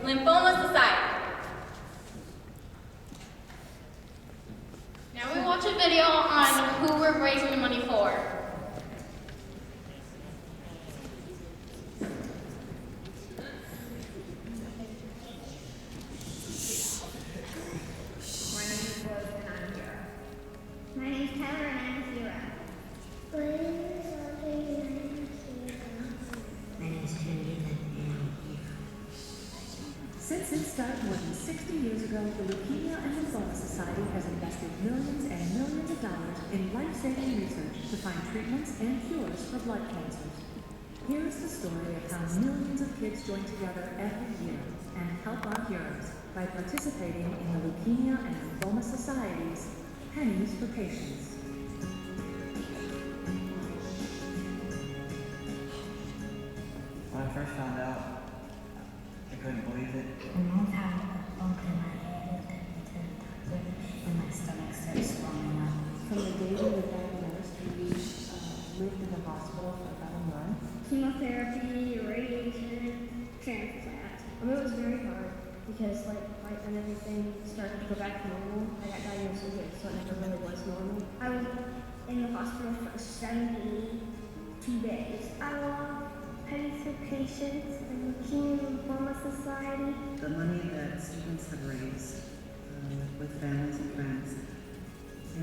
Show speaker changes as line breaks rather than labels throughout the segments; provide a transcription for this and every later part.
Lymphoma Society. Now we watch a video on who we're raising the money for.
My name's Tyler and I'm 0.
My name's Henry and I'm here.
Since its start more than 60 years ago, the Leukemia and Lymphoma Society has invested millions and millions of dollars in life-saving research to find treatments and cures for blood cancers. Here is the story of how millions of kids join together every year and help our heroes by participating in the Leukemia and Lymphoma Society's Pennies for Patients.
When I first found out, I couldn't believe it.
A long time ago, bump in my head, took me to the doctor, and my stomach started swelling up.
From the day we were diagnosed, we lived in the hospital for about a month.
Chemotherapy, radiation, transplant. It was very hard because when everything started to go back to normal, I got diagnosed with it, so it never really was normal. I was in the hospital for 72 days.
I want pennies for patients and Leukemia and Lymphoma Society.
The money that students have raised with families and friends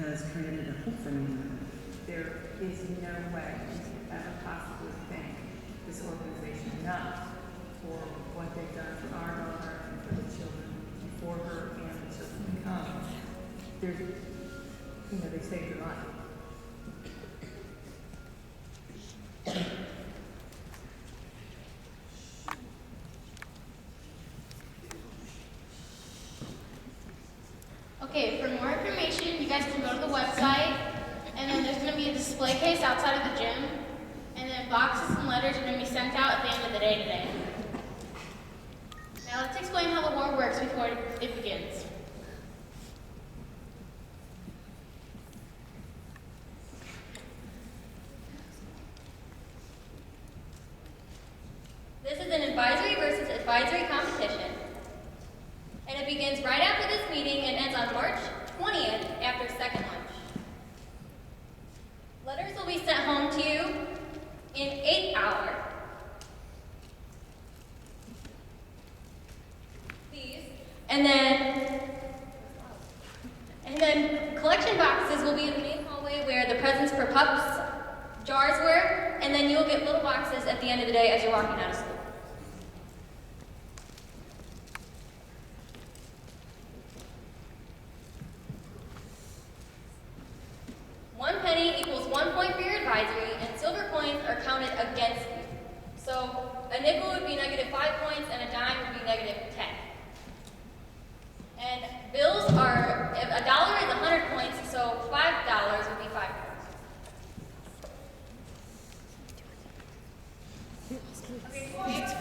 has created a hope for me.
There is no way you could ever possibly thank this organization enough for what they've done for our daughter and for the children before her and the children to come. They saved your life.
Okay, for more information, you guys can go to the website, and then there's going to be a display case outside of the gym, and then boxes and letters are going to be sent out at the end of the day today. Now let's explain how the war works before it begins. This is an advisory versus advisory competition. And it begins right after this meeting and ends on March 20th after second lunch. Letters will be sent home to you in 8 hours. These. And then collection boxes will be in the main hallway where the presents for pups jars were, and then you'll get little boxes at the end of the day as you're walking out of school. One penny equals 1 point for your advisory, and silver coins are counted against you. So a nickel would be -5 points, and a dime would be -10. And bills are, if $1 is 100 points, so $5 would be 5 points. Okay, points.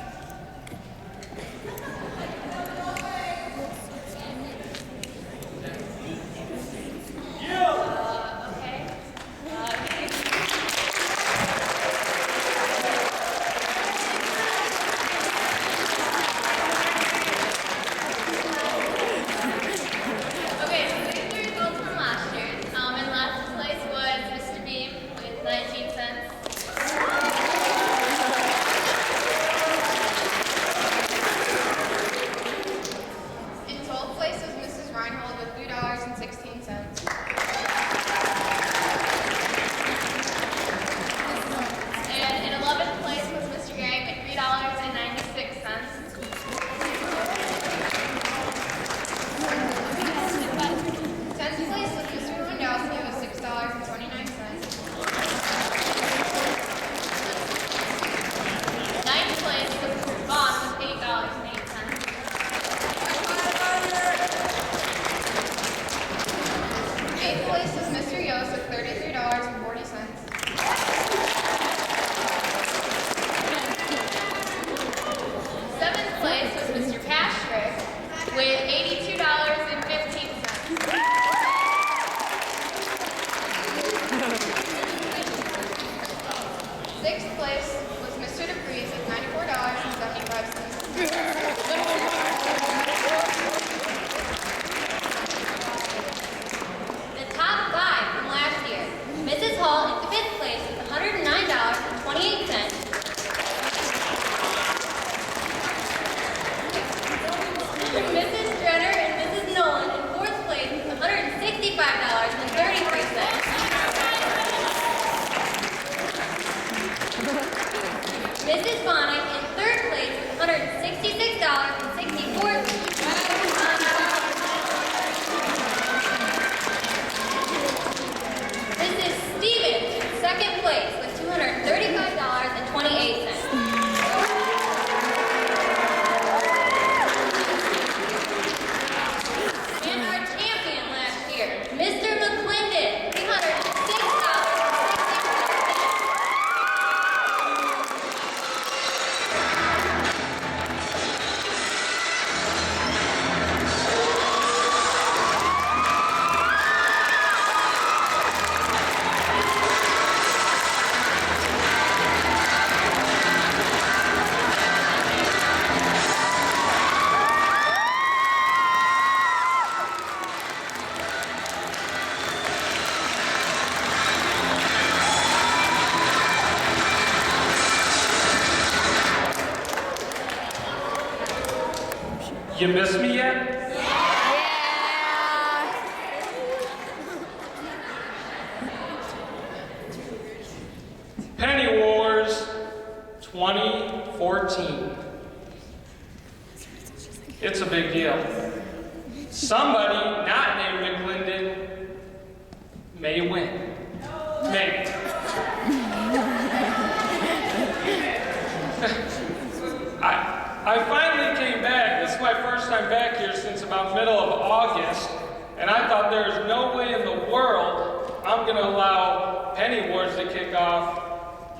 Sixth place was Mr. DeFreeze with $94.75.
Mrs. Bonnet in third place with $166.64. Mrs. Stevens in second place with $235.28. And our champion last year, Mr. McLindon, $306.60.
You miss me yet? Penny Wars 2014. It's a big deal. Somebody not named McLindon may win. Maybe. I finally came back. This is my first time back here since about middle of August, and I thought there's no way in the world I'm going to allow Penny Wars to kick off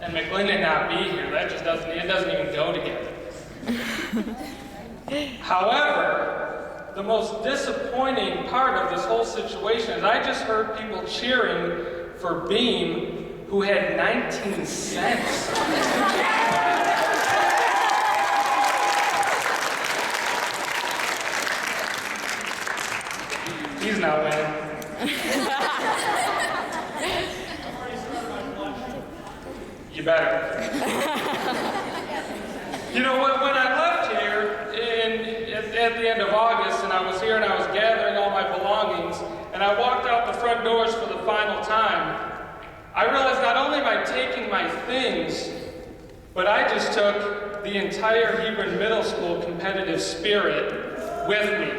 and McLindon not be here. That just doesn't even go together. However, the most disappointing part of this whole situation is I just heard people cheering for Beam, who had 19 cents. He's not winning. You better. You know, when I left here at the end of August, and I was here and I was gathering all my belongings, and I walked out the front doors for the final time, I realized not only am I taking my things, but I just took the entire Hebron Middle School competitive spirit with me.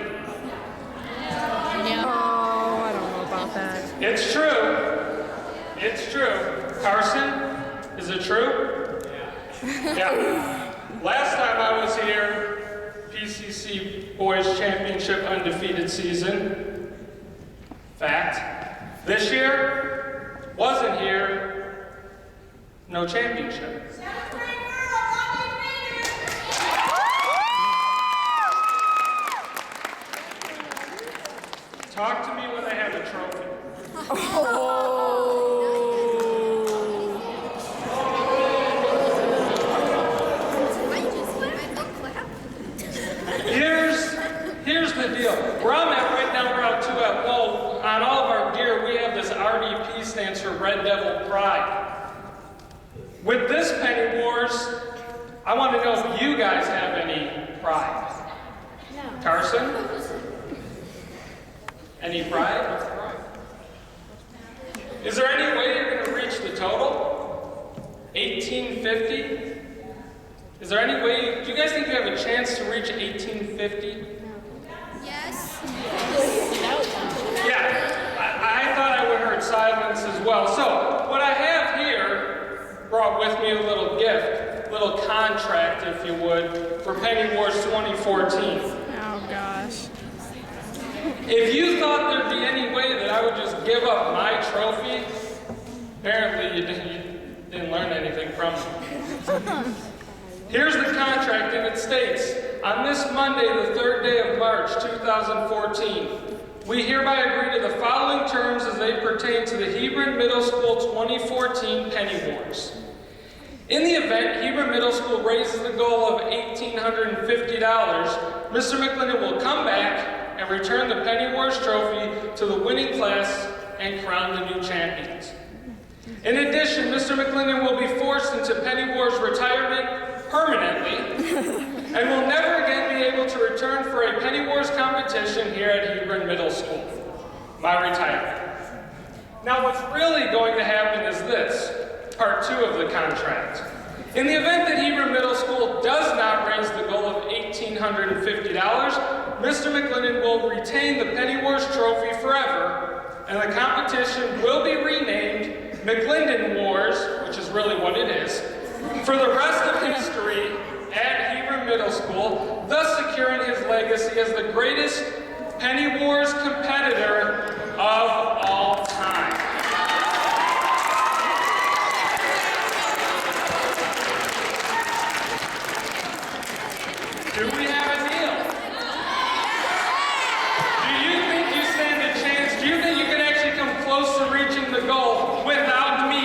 Oh, I don't know about that.
It's true. It's true. Carson, is it true? Yeah. Last time I was here, PCC Boys Championship undefeated season. Fact. This year, wasn't here, no championship. Talk to me when I have a trophy. Here's the deal. Where I'm at right now, Route 2 at Lowell, on all of our gear, we have this RDP, stands for Red Devil Pride. With this Penny Wars, I want to know if you guys have any pride. No. Carson? Any pride? Is there any way you're going to reach the total? 1850? Is there any way, do you guys think you have a chance to reach 1850?
Yes.
Yeah, I thought I would have heard silence as well. So, what I have here, brought with me a little gift, a little contract, if you would, for Penny Wars 2014.
Oh, gosh.
If you thought there'd be any way that I would just give up my trophy, apparently you didn't learn anything from it. Here's the contract, and it states, on this Monday, the 3rd day of March, 2014, we hereby agree to the following terms as they pertain to the Hebron Middle School 2014 Penny Wars. In the event Hebron Middle School raises the goal of $1,850, Mr. McLindon will come back and return the Penny Wars trophy to the winning class and crown the new champions. In addition, Mr. McLindon will be forced into Penny Wars retirement permanently and will never again be able to return for a Penny Wars competition here at Hebron Middle School. My retirement. Now what's really going to happen is this, part 2 of the contract. In the event that Hebron Middle School does not raise the goal of $1,850, Mr. McLindon will retain the Penny Wars trophy forever, and the competition will be renamed McLindon Wars, which is really what it is, for the rest of history at Hebron Middle School, thus securing his legacy as the greatest Penny Wars competitor of all time. Do we have a deal? Do you think you stand a chance? Do you think you can actually come close to reaching the goal without me?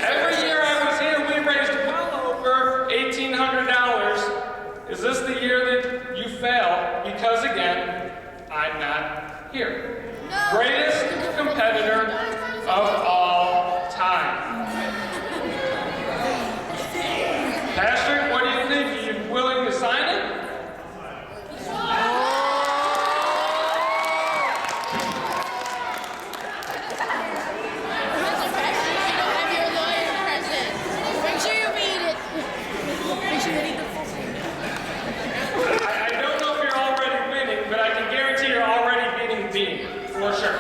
Every year I was here, we raised well over $1,800. Is this the year that you fail? Because again, I'm not here. Greatest competitor of all time. Pastor, what do you think? Are you willing to sign it? I don't know if you're already winning, but I can guarantee you're already beating me, for sure.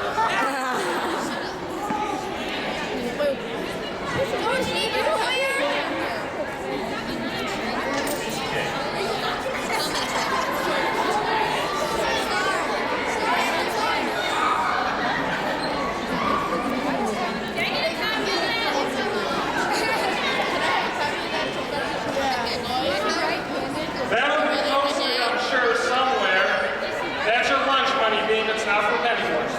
That'll be posted, I'm sure, somewhere. That's your lunch money, Beam. It's not for Penny Wars.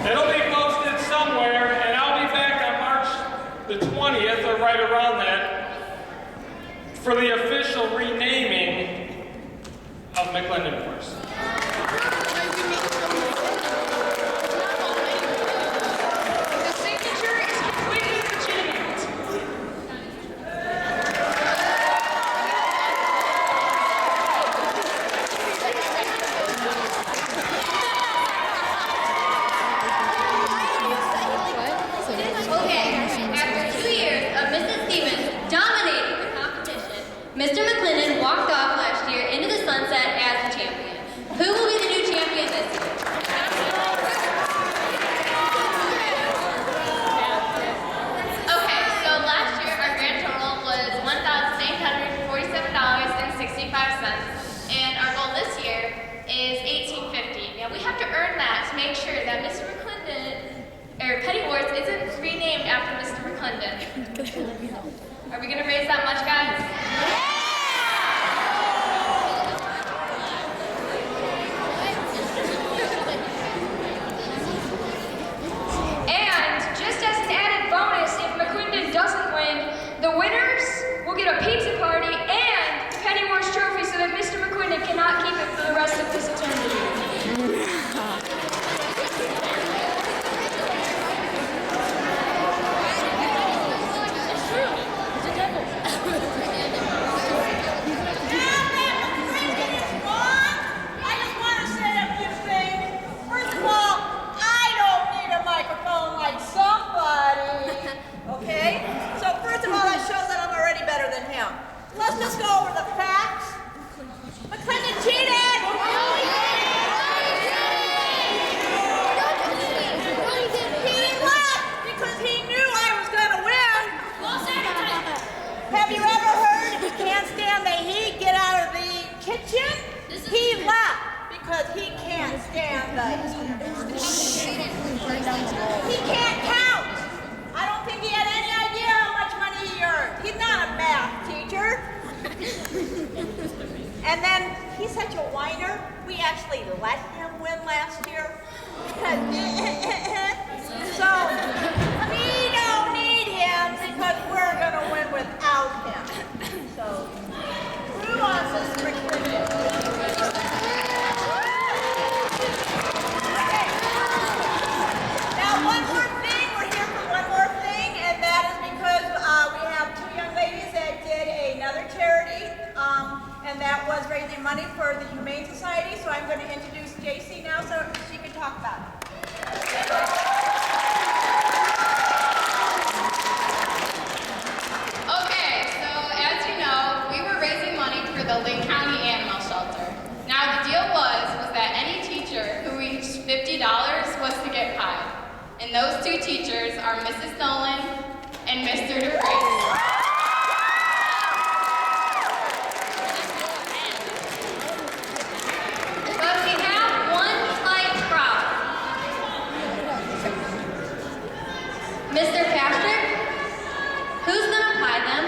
It'll be posted somewhere, and I'll be back on March the 20th, or right around that, for the official renaming of McLindon Wars.
The signature is completely legitimate. Okay, after 2 years of Mrs. Stevens dominating the competition, Mr. McLindon walked off last year into the sunset as the champion. Who will be the new champion this year? Okay, so last year our grand total was $1,847.65, and our goal this year is $1,850. Now we have to earn that to make sure that Mr. McLindon, or Penny Wars, isn't renamed after Mr. McLindon. Are we gonna raise that much, guys? And just as an added bonus, if McLindon doesn't win, the winners will get a pizza party and the Penny Wars trophy so that Mr. McLindon cannot keep it for the rest of his eternity.
Let's just go over the facts. McLindon cheated! He left because he knew I was going to win. Have you ever heard if you can't stand the heat, get out of the kitchen? He left because he can't stand the heat. He can't count. I don't think he had any idea how much money he earned. He's not a math teacher. And then he's such a whiner. We actually let him win last year. So we don't need him because we're going to win without him. So who wants us to McLindon? Okay. Now one more thing. We're here for one more thing, and that is because we have two young ladies that did another charity, and that was raising money for the Humane Society. So I'm going to introduce JC now so she can talk about it.
those two teachers are Mrs. Nolan and Mr. DeFrace. But we have one slight problem. Mr. Patrick, who's gonna pie them?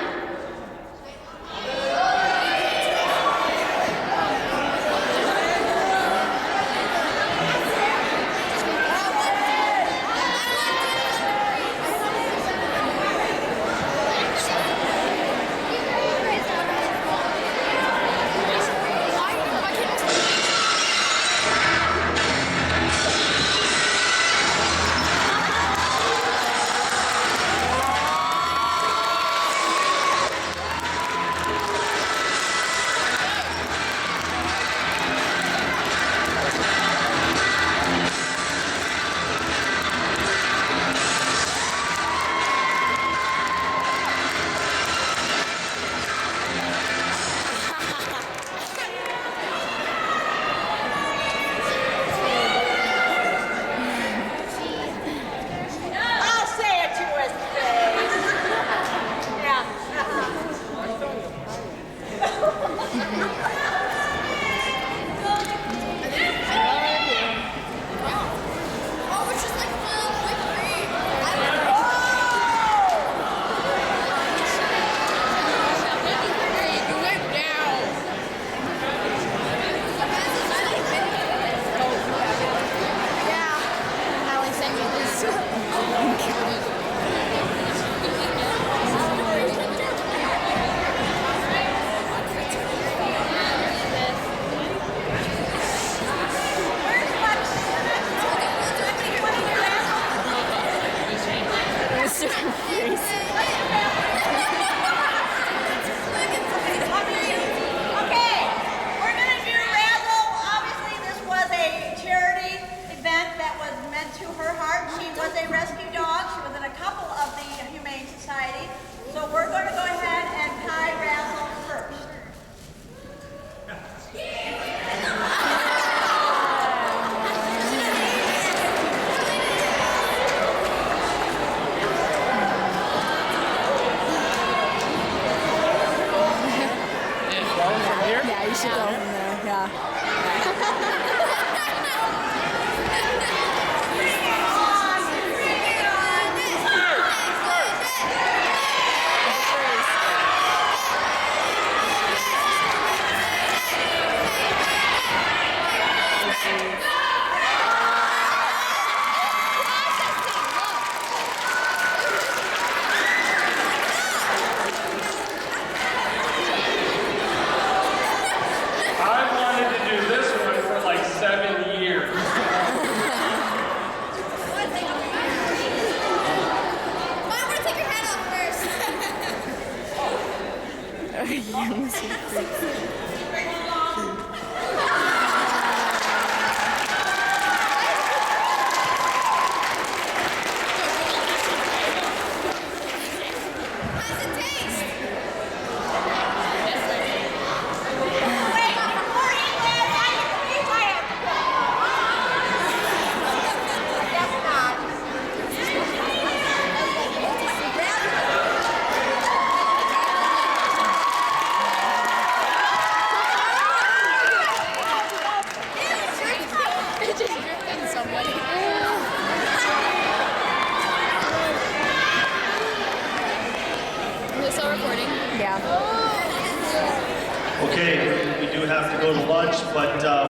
I'll say it to his face. Yeah.
Oh, it's just like full whipped cream.
Okay, we're gonna do razzle. Obviously, this was a charity event that was meant to her heart. She was a rescue dog. She was in a couple of the Humane Society. So we're going to go ahead and tie razzle first.
Yeah, you should go from there. Yeah.
I wanted to do this one for like 7 years.
Wait, before you go, I have to go. Guess not.
Is it still recording? Yeah.
Okay, we do have to go to lunch, but